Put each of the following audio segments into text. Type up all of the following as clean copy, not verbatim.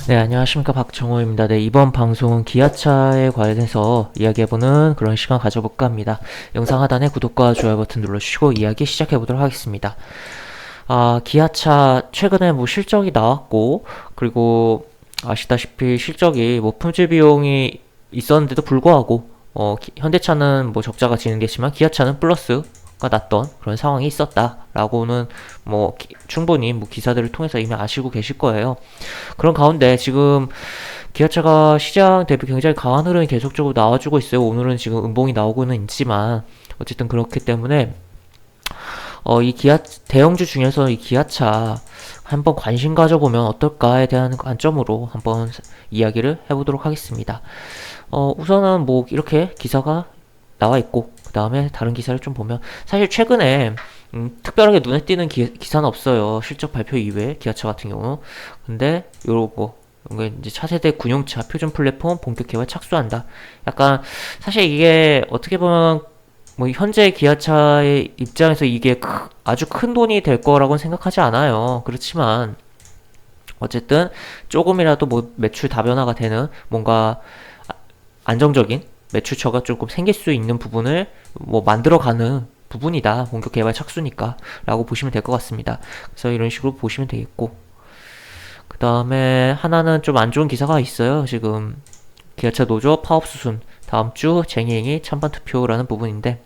네, 안녕하십니까. 박정호입니다. 네, 이번 방송은 기아차에 관련해서 이야기해보는 그런 시간 가져볼까 합니다. 영상 하단에 구독과 좋아요 버튼 눌러주시고 이야기 시작해보도록 하겠습니다. 기아차 최근에 뭐 실적이 나왔고, 그리고 아시다시피 실적이 뭐 품질 비용이 있었는데도 불구하고, 현대차는 뭐 적자가 진행됐지만 기아차는 플러스가 났던 그런 상황이 있었다라고는 뭐 충분히 뭐 기사들을 통해서 이미 아시고 계실 거예요. 그런 가운데 지금 기아차가 시장 대비 굉장히 강한 흐름이 계속적으로 나와주고 있어요. 오늘은 지금 음봉이 나오고는 있지만 어쨌든 그렇기 때문에 이 대형주 중에서 이 기아차 한번 관심 가져보면 어떨까에 대한 관점으로 한번 이야기를 해보도록 하겠습니다. 우선은 뭐 이렇게 기사가 나와 있고, 그 다음에 다른 기사를 좀 보면 사실 최근에 특별하게 눈에 띄는 기사는 없어요. 실적 발표 이외에 기아차 같은 경우. 근데 요거 이제 차세대 군용차 표준 플랫폼 본격 개발 착수한다. 약간 사실 이게 어떻게 보면 뭐 현재 기아차의 입장에서 이게 아주 큰 돈이 될 거라고는 생각하지 않아요. 그렇지만 어쨌든 조금이라도 뭐 매출 다변화가 되는 뭔가 안정적인 매출처가 조금 생길 수 있는 부분을 뭐 만들어가는 부분이다. 본격 개발 착수니까 라고 보시면 될 것 같습니다. 그래서 이런 식으로 보시면 되겠고, 그 다음에 하나는 좀 안 좋은 기사가 있어요. 지금 기아차 노조 파업 수순 다음 주 쟁이행위 찬반 투표라는 부분인데,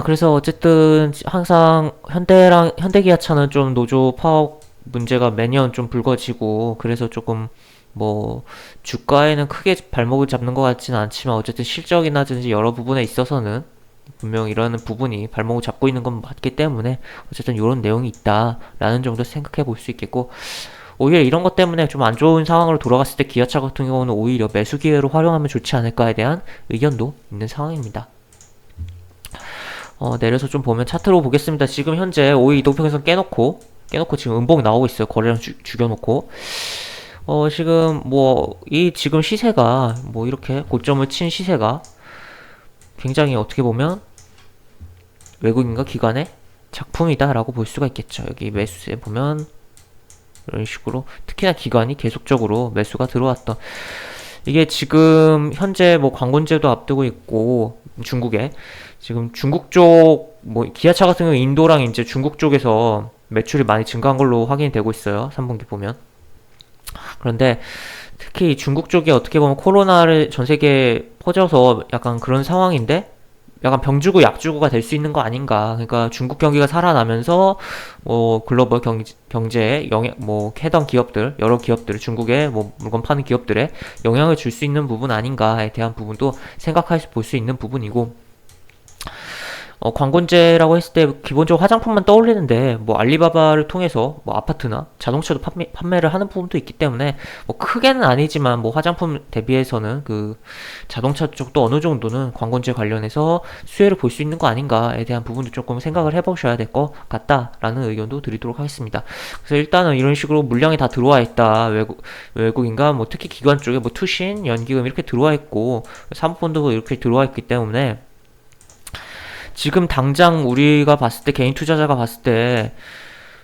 그래서 어쨌든 항상 현대기아차는 좀 노조 파업 문제가 매년 좀 불거지고, 그래서 조금 뭐 주가에는 크게 발목을 잡는 것 같지는 않지만 어쨌든 실적이나든지 여러 부분에 있어서는 분명 이런 부분이 발목을 잡고 있는 건 맞기 때문에 어쨌든 이런 내용이 있다라는 정도 생각해 볼 수 있겠고, 오히려 이런 것 때문에 좀 안 좋은 상황으로 돌아갔을 때 기아차 같은 경우는 오히려 매수 기회로 활용하면 좋지 않을까에 대한 의견도 있는 상황입니다. 내려서 좀 보면 차트로 보겠습니다. 지금 현재 5일 이동평균선 깨놓고 지금 음봉 나오고 있어요. 거래량 죽여놓고. 지금 지금 시세가 뭐 이렇게 고점을 친 시세가 굉장히 어떻게 보면 외국인과 기관의 작품이다라고 볼 수가 있겠죠. 여기 매수세 보면 이런 식으로 특히나 기관이 계속적으로 매수가 들어왔던, 이게 지금 현재 뭐 관건제도 앞두고 있고 중국에 지금 중국 쪽 뭐 기아차 같은 경우 인도랑 이제 중국 쪽에서 매출이 많이 증가한 걸로 확인이 되고 있어요. 3분기 보면. 그런데 특히 중국 쪽이 어떻게 보면 코로나를 전 세계에 퍼져서 약간 그런 상황인데 약간 병주고 약주고가 될 수 있는 거 아닌가. 그러니까 중국 경기가 살아나면서 뭐 글로벌 경제에 영향, 뭐 해당 기업들, 여러 기업들, 중국에 뭐 물건 파는 기업들에 영향을 줄 수 있는 부분 아닌가에 대한 부분도 생각해서 볼 수 있는 부분이고, 관건제라고 했을 때 기본적으로 화장품만 떠올리는데 뭐 알리바바를 통해서 뭐 아파트나 자동차도 판매를 하는 부분도 있기 때문에 뭐 크게는 아니지만 뭐 화장품 대비해서는 그 자동차 쪽도 어느 정도는 관건제 관련해서 수혜를 볼 수 있는 거 아닌가에 대한 부분도 조금 생각을 해보셔야 될 것 같다라는 의견도 드리도록 하겠습니다. 그래서 일단은 이런 식으로 물량이 다 들어와 있다. 외국인가 뭐 특히 기관 쪽에 뭐 투신, 연기금 이렇게 들어와 있고 사모펀드도 이렇게 들어와 있기 때문에 지금 당장 우리가 봤을 때, 개인 투자자가 봤을 때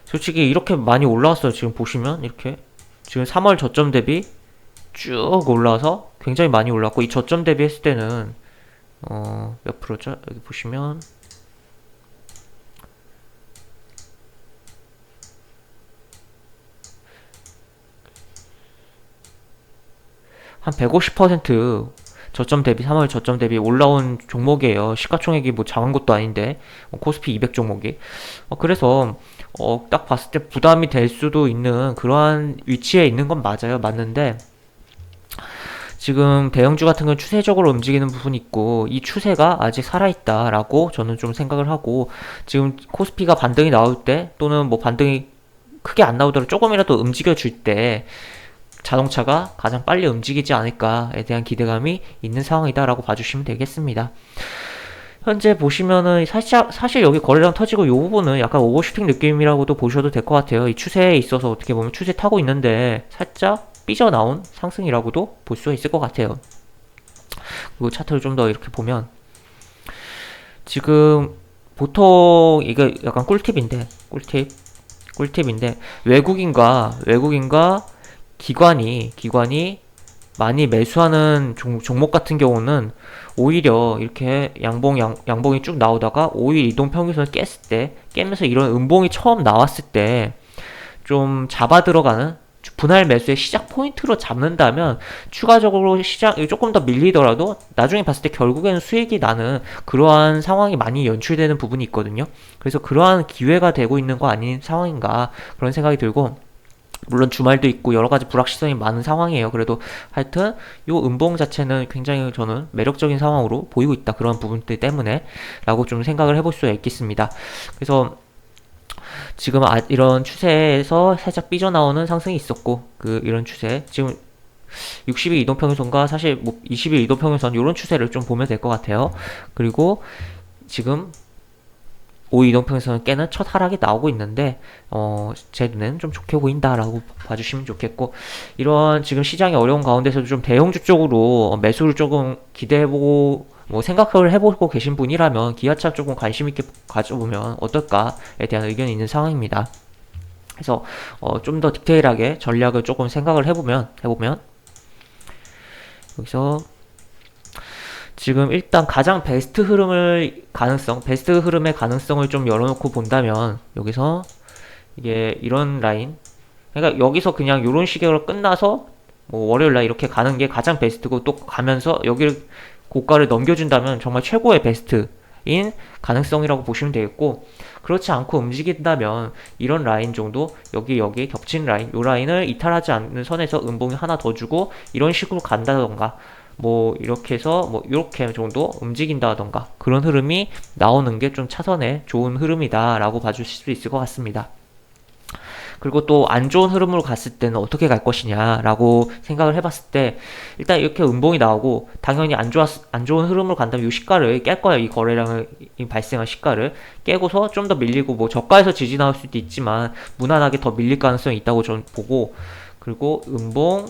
솔직히 이렇게 많이 올라왔어요. 지금 보시면 이렇게 지금 3월 저점 대비 쭉 올라와서 굉장히 많이 올랐고, 이 저점 대비 했을 때는 몇 프로죠? 여기 보시면 한 150% 저점 대비 3월 저점 대비 올라온 종목이에요. 시가총액이 뭐 작은 것도 아닌데 코스피 200 종목이. 그래서 딱 봤을 때 부담이 될 수도 있는 그러한 위치에 있는 건 맞는데, 지금 대형주 같은 건 추세적으로 움직이는 부분이 있고 이 추세가 아직 살아있다라고 저는 좀 생각을 하고, 지금 코스피가 반등이 나올 때 또는 뭐 반등이 크게 안 나오더라도 조금이라도 움직여줄 때 자동차가 가장 빨리 움직이지 않을까에 대한 기대감이 있는 상황이다라고 봐주시면 되겠습니다. 현재 보시면은 사실 여기 거래량 터지고 이 부분은 약간 오버슈팅 느낌이라고도 보셔도 될 것 같아요. 이 추세에 있어서 어떻게 보면 추세 타고 있는데 살짝 삐져나온 상승이라고도 볼 수가 있을 것 같아요. 그리고 차트를 좀 더 이렇게 보면 지금 보통 이게 약간 꿀팁인데 외국인과 기관이 많이 매수하는 종목 같은 경우는 오히려 이렇게 양봉이 쭉 나오다가 5일 이동 평균선을 깨면서 이런 음봉이 처음 나왔을 때 좀 잡아 들어가는 분할 매수의 시작 포인트로 잡는다면 추가적으로 시장이 조금 더 밀리더라도 나중에 봤을 때 결국에는 수익이 나는 그러한 상황이 많이 연출되는 부분이 있거든요. 그래서 그러한 기회가 되고 있는 거 아닌 상황인가 그런 생각이 들고, 물론 주말도 있고 여러 가지 불확실성이 많은 상황이에요. 그래도 하여튼 요 음봉 자체는 굉장히 저는 매력적인 상황으로 보이고 있다. 그런 부분들 때문에 라고 좀 생각을 해볼 수가 있겠습니다. 그래서 지금 이런 추세에서 살짝 삐져나오는 상승이 있었고, 이런 추세 지금 60일 이동평균선과 사실 뭐 20일 이동평균선 이런 추세를 좀 보면 될 것 같아요. 그리고 지금 5일 이동평균선을 깨는 첫 하락이 나오고 있는데 제 눈에는 좀 좋게 보인다라고 봐주시면 좋겠고, 이런 지금 시장이 어려운 가운데서도 좀 대형주 쪽으로 매수를 조금 기대해보고 뭐 생각을 해보고 계신 분이라면 기아차 조금 관심 있게 가져보면 어떨까에 대한 의견이 있는 상황입니다. 그래서 좀 더 디테일하게 전략을 조금 생각을 해보면 여기서 지금 일단 가장 베스트 흐름의 가능성을 좀 열어놓고 본다면, 여기서 이게 이런 라인, 그러니까 여기서 그냥 이런 식으로 끝나서 뭐 월요일날 이렇게 가는 게 가장 베스트고, 또 가면서 여기를 고가를 넘겨준다면 정말 최고의 베스트인 가능성이라고 보시면 되겠고, 그렇지 않고 움직인다면 이런 라인 정도, 여기 겹친 라인, 이 라인을 이탈하지 않는 선에서 음봉이 하나 더 주고 이런 식으로 간다던가, 뭐 이렇게 해서 뭐 이렇게 정도 움직인다던가, 그런 흐름이 나오는 게 좀 차선의 좋은 흐름이다 라고 봐주실 수 있을 것 같습니다. 그리고 또 안 좋은 흐름으로 갔을 때는 어떻게 갈 것이냐 라고 생각을 해봤을 때, 일단 이렇게 음봉이 나오고 당연히 안 좋은 흐름으로 간다면 이 시가를 깰 거예요. 이 거래량을 발생한 시가를 깨고서 좀 더 밀리고, 뭐 저가에서 지지 나올 수도 있지만 무난하게 더 밀릴 가능성이 있다고 저는 보고, 그리고 음봉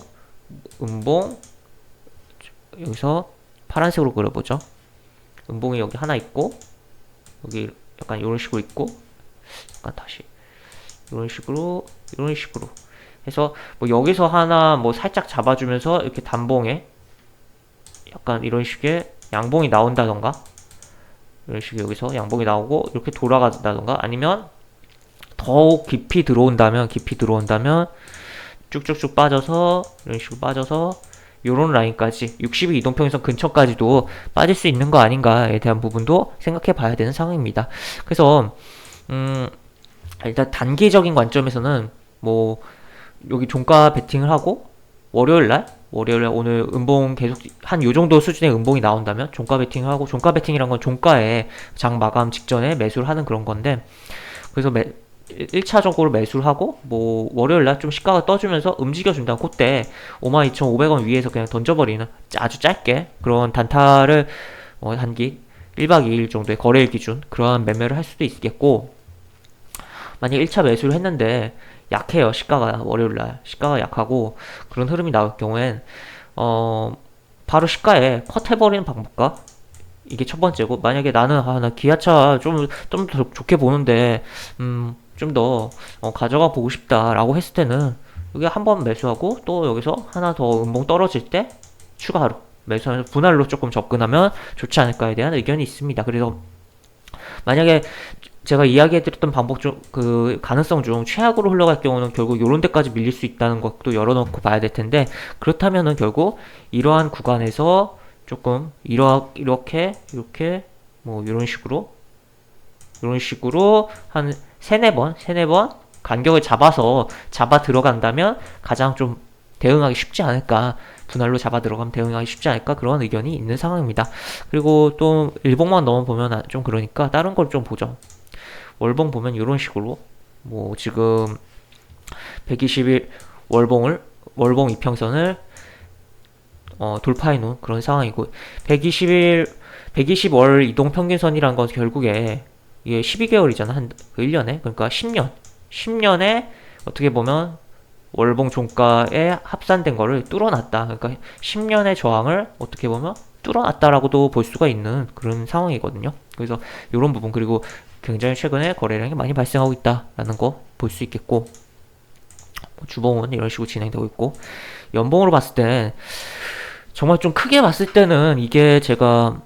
여기서 파란색으로 그려보죠. 음봉이 여기 하나 있고, 여기 약간 이런 식으로 있고, 약간 다시 이런 식으로 해서 뭐 여기서 하나 뭐 살짝 잡아주면서 이렇게 단봉에 약간 이런 식의 양봉이 나온다던가, 이런 식의 여기서 양봉이 나오고 이렇게 돌아간다던가, 아니면 더욱 깊이 들어온다면 쭉쭉쭉 빠져서 이런 식으로 빠져서 요런 라인까지 60일 이동평균선 근처까지도 빠질 수 있는 거 아닌가에 대한 부분도 생각해 봐야 되는 상황입니다. 그래서 일단 단기적인 관점에서는 뭐 여기 종가 베팅을 하고 월요일날 오늘 음봉 계속 한 요정도 수준의 음봉이 나온다면 종가 베팅을 하고, 종가 베팅이란 건 종가에 장 마감 직전에 매수를 하는 그런 건데, 그래서 1차적으로 매수를 하고 뭐 월요일날 좀 시가가 떠주면서 움직여준다, 그때 52,500원 위에서 그냥 던져버리는 아주 짧게 그런 단타를 단기 1박 2일 정도의 거래일 기준 그러한 매매를 할 수도 있겠고, 만약 1차 매수를 했는데 약해요, 시가가 월요일날 시가가 약하고 그런 흐름이 나올 경우엔 바로 시가에 컷해버리는 방법과, 이게 첫 번째고, 만약에 나 기아차 좀 더 좋게 보는데 좀 더 가져가 보고 싶다 라고 했을 때는 여기 한번 매수하고 또 여기서 하나 더 음봉 떨어질 때 추가로 매수하면서 분할로 조금 접근하면 좋지 않을까에 대한 의견이 있습니다. 그래서 만약에 제가 이야기해드렸던 방법 중, 가능성 중 최악으로 흘러갈 경우는 결국 요런 데까지 밀릴 수 있다는 것도 열어놓고 봐야 될 텐데, 그렇다면은 결국 이러한 구간에서 조금 이렇게 뭐 이런 식으로 한 세네 번 간격을 잡아 들어간다면 가장 좀 대응하기 쉽지 않을까, 분할로 잡아 들어가면 대응하기 쉽지 않을까, 그런 의견이 있는 상황입니다. 그리고 또 일봉만 넘어보면 좀 그러니까 다른 걸 좀 보죠. 월봉 보면 이런 식으로 뭐 지금 120일 월봉 이평선을 돌파해 놓은 그런 상황이고, 120월 이동 평균선이란 건 결국에 이게 12개월이잖아. 1년에. 그러니까 10년에 어떻게 보면 월봉 종가에 합산된 거를 뚫어놨다. 그러니까 10년의 저항을 어떻게 보면 뚫어놨다라고도 볼 수가 있는 그런 상황이거든요. 그래서 이런 부분, 그리고 굉장히 최근에 거래량이 많이 발생하고 있다라는 거 볼 수 있겠고, 주봉은 이런 식으로 진행되고 있고, 연봉으로 봤을 때 정말 좀 크게 봤을 때는 이게 제가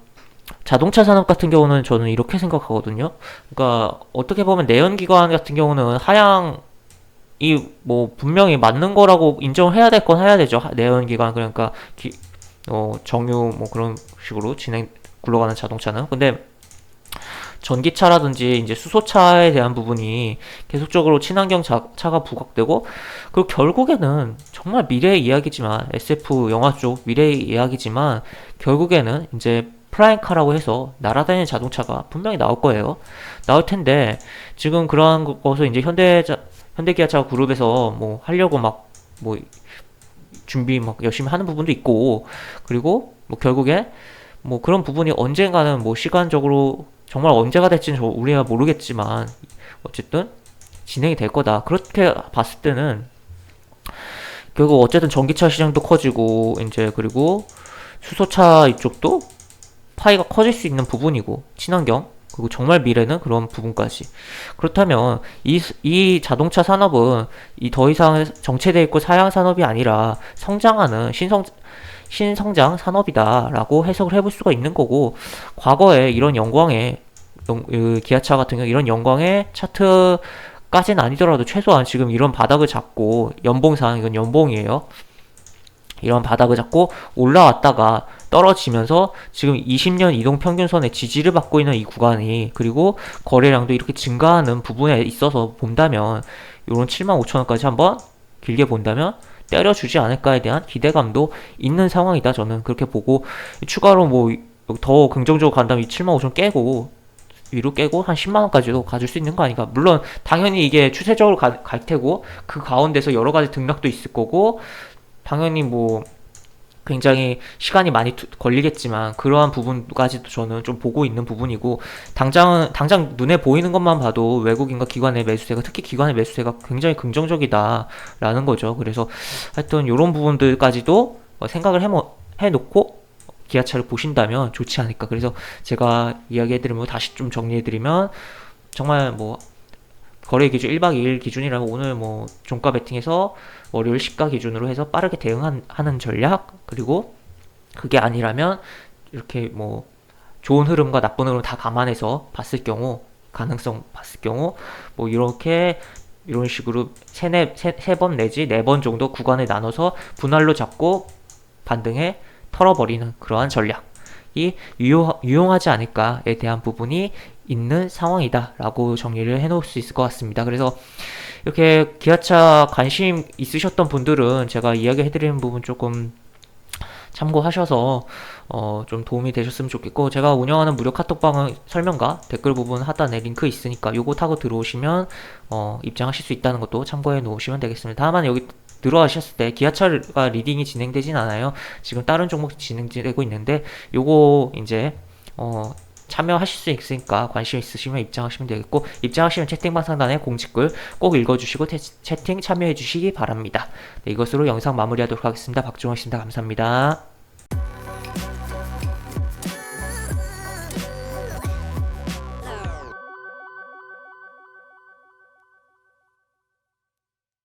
자동차 산업 같은 경우는 저는 이렇게 생각하거든요. 그러니까 어떻게 보면 내연기관 같은 경우는 하향이 뭐 분명히 맞는 거라고 인정을 해야 될 건 해야 되죠. 내연기관, 그러니까 정유 뭐 그런 식으로 굴러가는 자동차는. 근데 전기차라든지 이제 수소차에 대한 부분이 계속적으로 친환경 차가 부각되고, 그리고 결국에는 정말 미래의 이야기지만, SF 영화 쪽 미래의 이야기지만, 결국에는 이제 플라잉카라고 해서 날아다니는 자동차가 분명히 나올 거예요. 나올 텐데, 지금 그러한 것을 이제 현대기아차 그룹에서 뭐 하려고 뭐 준비 열심히 하는 부분도 있고, 그리고 뭐 결국에 뭐 그런 부분이 언젠가는 뭐 시간적으로 정말 언제가 될지는 우리가 모르겠지만 어쨌든 진행이 될 거다. 그렇게 봤을 때는 결국 어쨌든 전기차 시장도 커지고, 이제 그리고 수소차 이쪽도 파이가 커질 수 있는 부분이고, 친환경, 그리고 정말 미래는 그런 부분까지. 그렇다면 이 자동차 산업은 더 이상 정체되어 있고 사양 산업이 아니라 성장하는 신성장 산업이다라고 해석을 해볼 수가 있는 거고, 과거에 이런 기아차 같은 경우 이런 영광의 차트까지는 아니더라도 최소한 지금 이런 바닥을 잡고, 연봉상 이건 연봉이에요. 이런 바닥을 잡고 올라왔다가 떨어지면서 지금 20년 이동평균선의 지지를 받고 있는 이 구간이, 그리고 거래량도 이렇게 증가하는 부분에 있어서 본다면, 이런 75,000원까지 한번 길게 본다면 때려주지 않을까에 대한 기대감도 있는 상황이다. 저는 그렇게 보고, 추가로 뭐 더 긍정적으로 간다면 이 75,000원 깨고 위로 깨고 한 10만원까지도 가질 수 있는 거 아닌가. 물론 당연히 이게 추세적으로 갈 테고, 그 가운데서 여러 가지 등락도 있을 거고, 당연히 뭐 굉장히 시간이 많이 걸리겠지만, 그러한 부분까지도 저는 좀 보고 있는 부분이고, 당장 눈에 보이는 것만 봐도 외국인과 기관의 매수세가, 특히 기관의 매수세가 굉장히 긍정적이다라는 거죠. 그래서 하여튼 이런 부분들까지도 생각을 해놓고 기아차를 보신다면 좋지 않을까. 그래서 제가 이야기해드리면, 다시 좀 정리해드리면, 정말 뭐 거래 기준 1박 2일 기준이라면 오늘 뭐 종가 베팅해서 월요일 시가 기준으로 해서 빠르게 대응하는 전략, 그리고 그게 아니라면 이렇게 뭐 좋은 흐름과 나쁜 흐름 다 감안해서 봤을 경우, 가능성 봤을 경우 뭐 이런 식으로 세 번 내지 네 번 정도 구간에 나눠서 분할로 잡고 반등해 털어버리는 그러한 전략이 유용하지 않을까에 대한 부분이 있는 상황이다 라고 정리를 해놓을 수 있을 것 같습니다. 그래서 이렇게 기아차 관심 있으셨던 분들은 제가 이야기 해드리는 부분 조금 참고하셔서 좀 도움이 되셨으면 좋겠고, 제가 운영하는 무료 카톡방은 설명과 댓글 부분 하단에 링크 있으니까 요거 타고 들어오시면 입장하실 수 있다는 것도 참고해 놓으시면 되겠습니다. 다만 여기 들어가셨을 때 기아차가 리딩이 진행되진 않아요. 지금 다른 종목 진행되고 있는데, 요거 이제 참여하실 수 있으니까 관심 있으시면 입장하시면 되겠고, 입장하시면 채팅방 상단에 공지글 꼭 읽어주시고 채팅 참여해 주시기 바랍니다. 네, 이것으로 영상 마무리하도록 하겠습니다. 박종원씨입니다. 감사합니다.